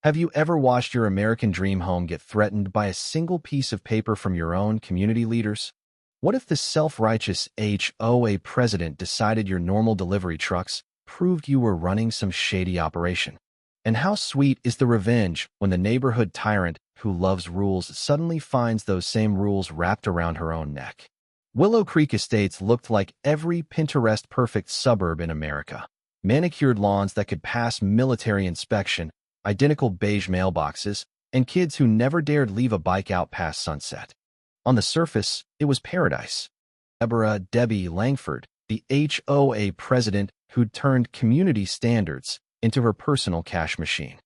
Have you ever watched your American dream home get threatened by a single piece of paper from your own community leaders? What if the self-righteous HOA president decided your normal delivery trucks proved you were running some shady operation? And how sweet is the revenge when the neighborhood tyrant who loves rules suddenly finds those same rules wrapped around her own neck? Willow Creek Estates looked like every Pinterest-perfect suburb in America. Manicured lawns that could pass military inspection, identical beige mailboxes, and kids who never dared leave a bike out past sunset. On the surface, it was paradise. Debbie Langford, the HOA president who'd turned community standards into her personal cash machine.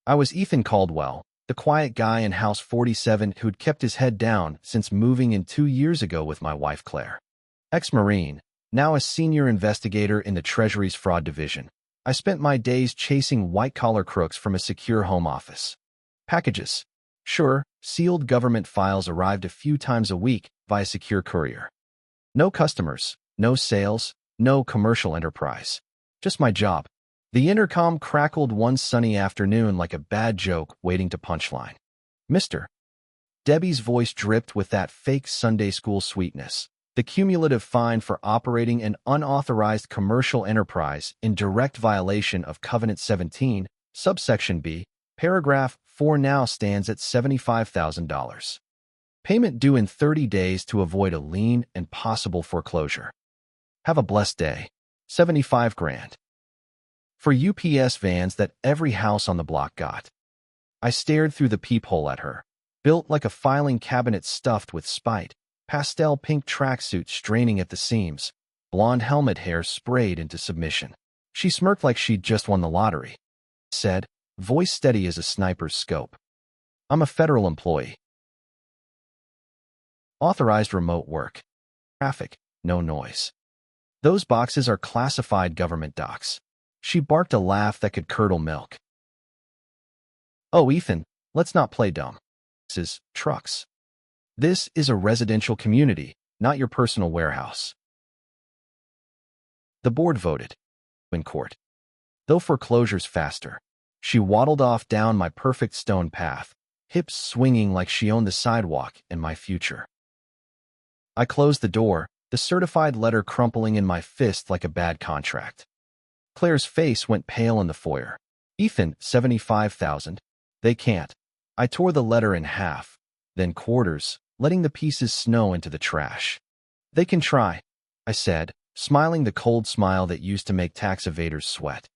I was Ethan Caldwell, the quiet guy in House 47 who'd kept his head down since moving in 2 years ago with my wife Claire. Ex-Marine, now a senior investigator in the Treasury's fraud division, I spent my days chasing white-collar crooks from a secure home office. Packages. Sure, sealed government files arrived a few times a week via secure courier. No customers, no sales, no commercial enterprise. Just my job. The intercom crackled one sunny afternoon like a bad joke waiting to punchline. Mister. Debbie's voice dripped with that fake Sunday school sweetness. The cumulative fine for operating an unauthorized commercial enterprise in direct violation of Covenant 17, subsection B, paragraph 4 now stands at $75,000. Payment due in 30 days to avoid a lien and possible foreclosure. Have a blessed day. 75 grand. For UPS vans that every house on the block got. I stared through the peephole at her, built like a filing cabinet stuffed with spite, pastel pink tracksuit straining at the seams, blonde helmet hair sprayed into submission. She smirked like she'd just won the lottery. Said, voice steady as a sniper's scope. I'm a federal employee. Authorized remote work. Traffic, no noise. Those boxes are classified government docs. She barked a laugh that could curdle milk. Oh, Ethan, let's not play dumb. This is trucks. This is a residential community, not your personal warehouse. The board voted. In court. Though foreclosure's faster. She waddled off down my perfect stone path, hips swinging like she owned the sidewalk and my future. I closed the door, the certified letter crumpling in my fist like a bad contract. Claire's face went pale in the foyer. Ethan, 75,000. They can't. I tore the letter in half, then quarters, letting the pieces snow into the trash. They can try, I said, smiling the cold smile that used to make tax evaders sweat.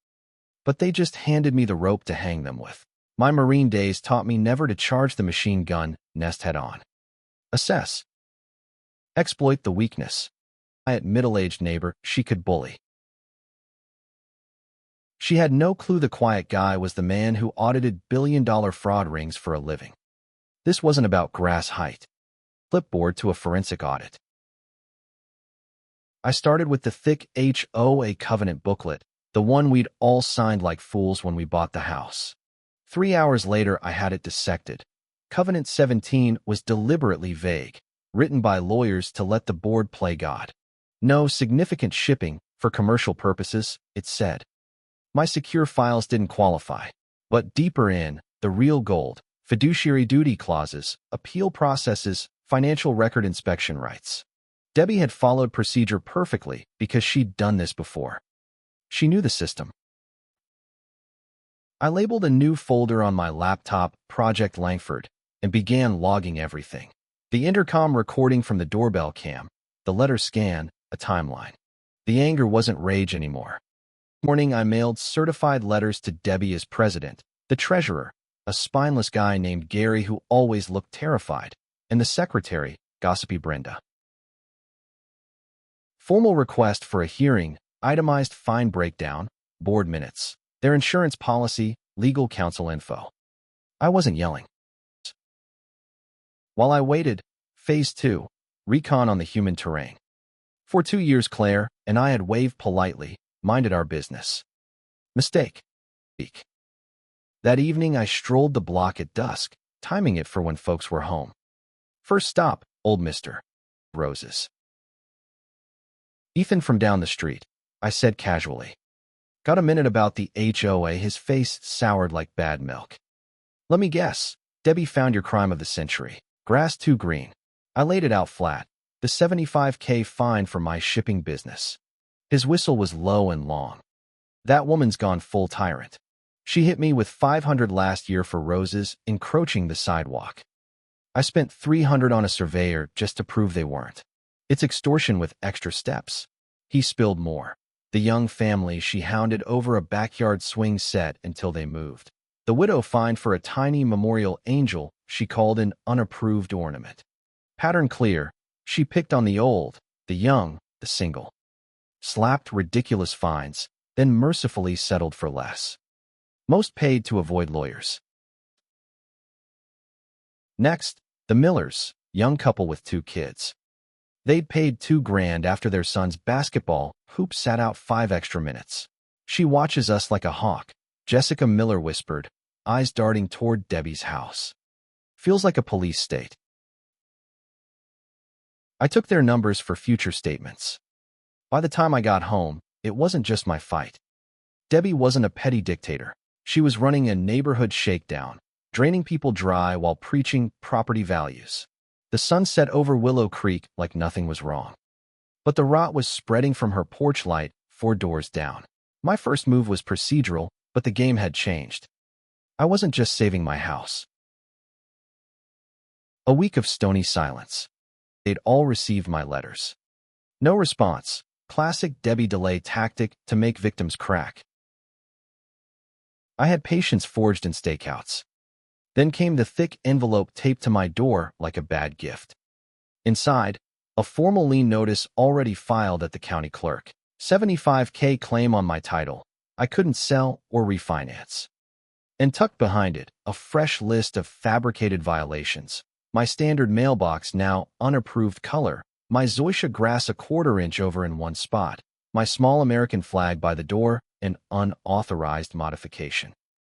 But they just handed me the rope to hang them with. My Marine days taught me never to charge the machine gun nest head on. Assess. Exploit the weakness. A middle-aged neighbor she could bully. She had no clue the quiet guy was the man who audited billion-dollar fraud rings for a living. This wasn't about grass height. Clipboard to a forensic audit. I started with the thick HOA covenant booklet, the one we'd all signed like fools when we bought the house. 3 hours later, I had it dissected. Covenant 17 was deliberately vague, written by lawyers to let the board play God. No significant shipping for commercial purposes, it said. My secure files didn't qualify. But deeper in, the real gold, fiduciary duty clauses, appeal processes, financial record inspection rights. Debbie had followed procedure perfectly because she'd done this before. She knew the system. I labeled a new folder on my laptop, Project Langford, and began logging everything. The intercom recording from the doorbell cam, the letter scan, a timeline. The anger wasn't rage anymore. Morning, I mailed certified letters to Debbie as president, the treasurer, a spineless guy named Gary who always looked terrified, and the secretary, gossipy Brenda. Formal request for a hearing, itemized fine breakdown, board minutes, their insurance policy, legal counsel info. I wasn't yelling. While I waited, Phase 2, recon on the human terrain. For 2 years, Claire and I had waved politely, minded our business. Mistake. Speak. That evening, I strolled the block at dusk, timing it for when folks were home. First stop, old Mr. Roses. Ethan from down the street, I said casually. Got a minute about the HOA? His face soured like bad milk. Let me guess. Debbie found your crime of the century. Grass too green. I laid it out flat. The $75K fine for my shipping business. His whistle was low and long. That woman's gone full tyrant. She hit me with $500 last year for roses encroaching the sidewalk. I spent $300 on a surveyor just to prove they weren't. It's extortion with extra steps. He spilled more. The young family she hounded over a backyard swing set until they moved. The widow fined for a tiny memorial angel she called an unapproved ornament. Pattern clear. She picked on the old, the young, the single. Slapped ridiculous fines, then mercifully settled for less. Most paid to avoid lawyers. Next, the Millers, young couple with 2 kids. They'd paid $2,000 after their son's basketball hoop sat out 5 extra minutes. She watches us like a hawk, Jessica Miller whispered, eyes darting toward Debbie's house. Feels like a police state. I took their numbers for future statements. By the time I got home, it wasn't just my fight. Debbie wasn't a petty dictator. She was running a neighborhood shakedown, draining people dry while preaching property values. The sun set over Willow Creek like nothing was wrong. But the rot was spreading from her porch light 4 doors down. My first move was procedural, but the game had changed. I wasn't just saving my house. A week of stony silence. They'd all received my letters. No response. Classic Debbie delay tactic to make victims crack. I had patience forged in stakeouts. Then came the thick envelope taped to my door like a bad gift. Inside, a formal lien notice already filed at the county clerk. $75K claim on my title. I couldn't sell or refinance. And tucked behind it, a fresh list of fabricated violations. My standard mailbox now unapproved color. My zoysia grass a 1/4 inch over in one spot. My small American flag by the door, an unauthorized modification.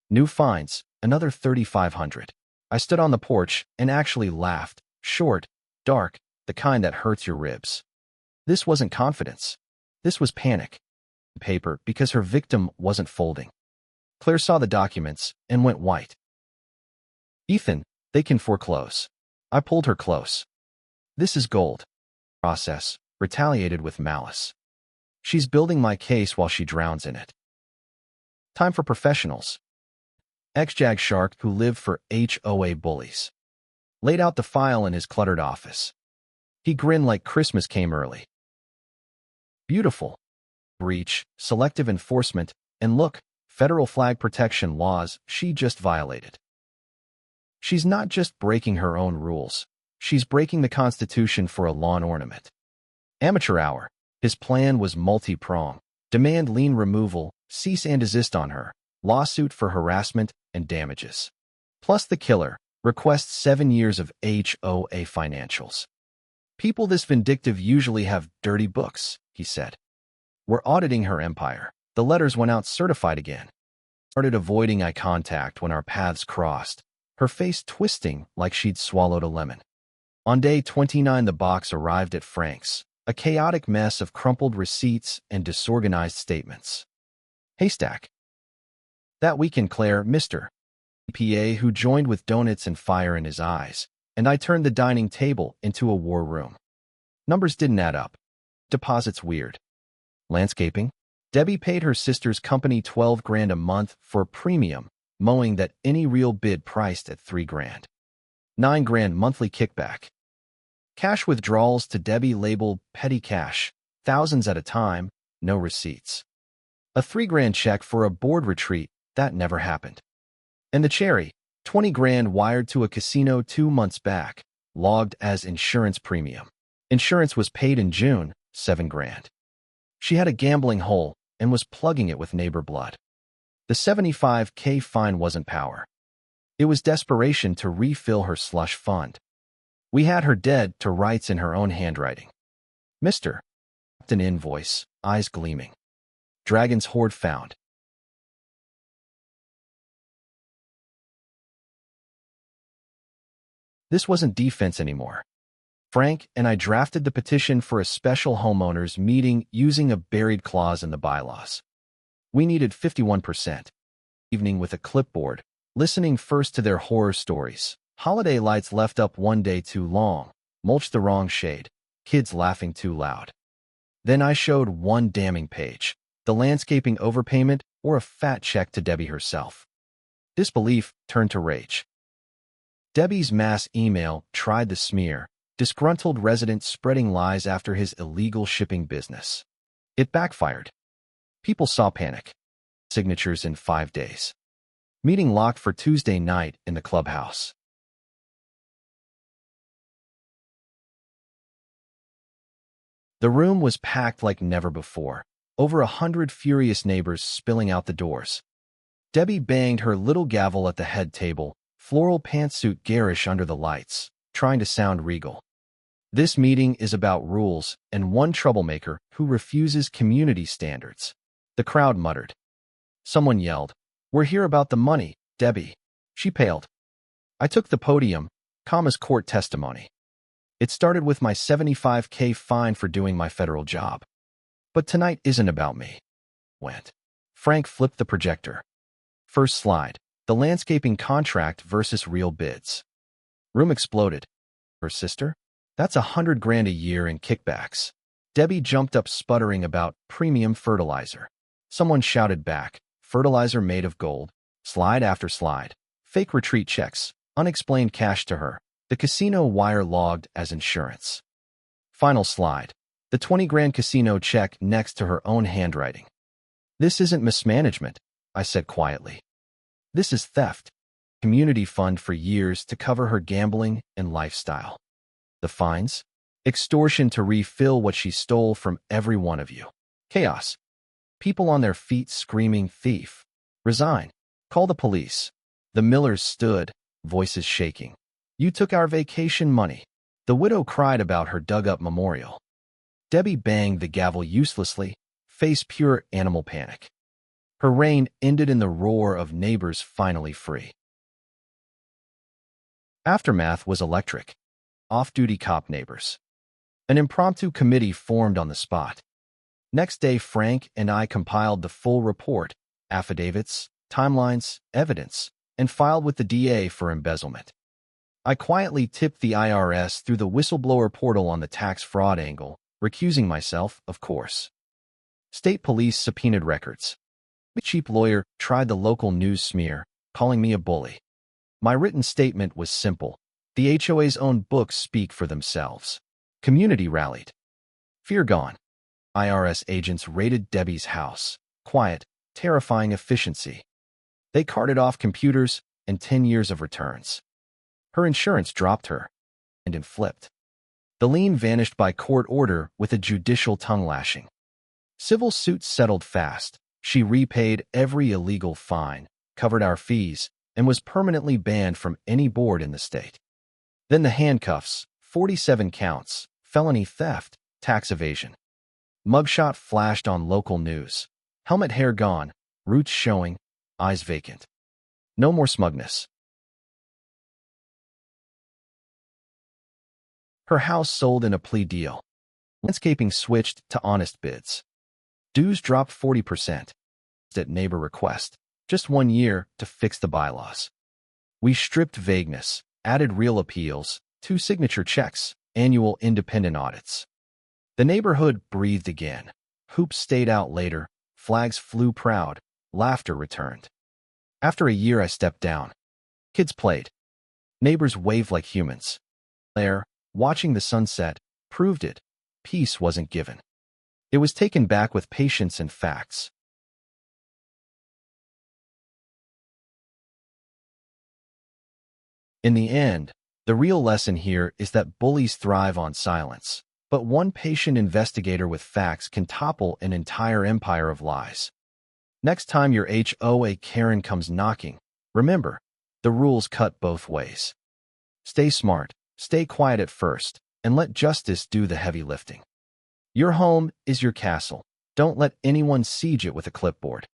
New fines, another $3,500. I stood on the porch and actually laughed. Short, dark, the kind that hurts your ribs. This wasn't confidence. This was panic. Paper because her victim wasn't folding. Claire saw the documents and went white. Ethan, they can foreclose. I pulled her close. This is gold. Process, retaliated with malice. She's building my case while she drowns in it. Time for professionals. Ex-Jag shark who lived for HOA bullies. Laid out the file in his cluttered office. He grinned like Christmas came early. Beautiful. Breach, selective enforcement, and look, federal flag protection laws she just violated. She's not just breaking her own rules. She's breaking the Constitution for a lawn ornament. Amateur hour. His plan was multi-pronged. Demand lien removal, cease and desist on her, lawsuit for harassment and damages. Plus the killer, requests 7 years of HOA financials. People this vindictive usually have dirty books, he said. We're auditing her empire. The letters went out certified again. Started avoiding eye contact when our paths crossed, her face twisting like she'd swallowed a lemon. On day 29, the box arrived at Frank's, a chaotic mess of crumpled receipts and disorganized statements. Haystack. That weekend, Claire, Mr. PA, who joined with donuts and fire in his eyes, and I turned the dining table into a war room. Numbers didn't add up. Deposits weird. Landscaping. Debbie paid her sister's company $12,000 a month for a premium, mowing that any real bid priced at $3,000. $9,000 monthly kickback. Cash withdrawals to Debbie labeled petty cash, thousands at a time, no receipts. A $3,000 check for a board retreat, that never happened. And the cherry, $20,000 wired to a casino 2 months back, logged as insurance premium. Insurance was paid in June, $7,000. She had a gambling hole and was plugging it with neighbor blood. The $75K fine wasn't power. It was desperation to refill her slush fund. We had her dead to rights in her own handwriting. Mr. An invoice, eyes gleaming. Dragon's hoard found. This wasn't defense anymore. Frank and I drafted the petition for a special homeowners meeting using a buried clause in the bylaws. We needed 51%. Evening with a clipboard, listening first to their horror stories. Holiday lights left up one day too long, mulch the wrong shade, kids laughing too loud. Then I showed one damning page, the landscaping overpayment or a fat check to Debbie herself. Disbelief turned to rage. Debbie's mass email tried the smear, disgruntled resident spreading lies after his illegal shipping business. It backfired. People saw panic. Signatures in 5 days. Meeting locked for Tuesday night in the clubhouse. The room was packed like never before, over 100 furious neighbors spilling out the doors. Debbie banged her little gavel at the head table, floral pantsuit garish under the lights, trying to sound regal. This meeting is about rules and one troublemaker who refuses community standards. The crowd muttered. Someone yelled, "We're here about the money, Debbie." She paled. I took the podium, Comma's court testimony. It started with my $75K fine for doing my federal job. But tonight isn't about me. Went. Frank flipped the projector. First slide, the landscaping contract versus real bids. Room exploded. Her sister? That's $100,000 a year in kickbacks. Debbie jumped up sputtering about premium fertilizer. Someone shouted back, fertilizer made of gold. Slide after slide. Fake retreat checks, unexplained cash to her. The casino wire logged as insurance. Final slide. The $20,000 casino check next to her own handwriting. This isn't mismanagement, I said quietly. This is theft. Community fund for years to cover her gambling and lifestyle. The fines? Extortion to refill what she stole from every one of you. Chaos. People on their feet screaming, "Thief! Resign! Call the police!" The Millers stood, voices shaking. "You took our vacation money." The widow cried about her dug-up memorial. Debbie banged the gavel uselessly, face pure animal panic. Her reign ended in the roar of neighbors finally free. Aftermath was electric. Off-duty cop neighbors. An impromptu committee formed on the spot. Next day, Frank and I compiled the full report, affidavits, timelines, evidence, and filed with the DA for embezzlement. I quietly tipped the IRS through the whistleblower portal on the tax fraud angle, recusing myself, of course. State police subpoenaed records. The cheap lawyer tried the local news smear, calling me a bully. My written statement was simple. The HOA's own books speak for themselves. Community rallied. Fear gone. IRS agents raided Debbie's house. Quiet, terrifying efficiency. They carted off computers and 10 years of returns. Her insurance dropped her, and it flipped. The lien vanished by court order with a judicial tongue-lashing. Civil suits settled fast. She repaid every illegal fine, covered our fees, and was permanently banned from any board in the state. Then the handcuffs, 47 counts, felony theft, tax evasion. Mugshot flashed on local news. Helmet hair gone, roots showing, eyes vacant. No more smugness. Her house sold in a plea deal. Landscaping switched to honest bids. Dues dropped 40%. At neighbor request. Just 1 year to fix the bylaws. We stripped vagueness, added real appeals, 2 signature checks, annual independent audits. The neighborhood breathed again. Hoops stayed out later, flags flew proud, laughter returned. After a year I stepped down. Kids played. Neighbors waved like humans. There, watching the sunset, proved it. Peace wasn't given. It was taken back with patience and facts. In the end, the real lesson here is that bullies thrive on silence, but one patient investigator with facts can topple an entire empire of lies. Next time your HOA Karen comes knocking, remember, the rules cut both ways. Stay smart, stay quiet at first, and let justice do the heavy lifting. Your home is your castle. Don't let anyone siege it with a clipboard.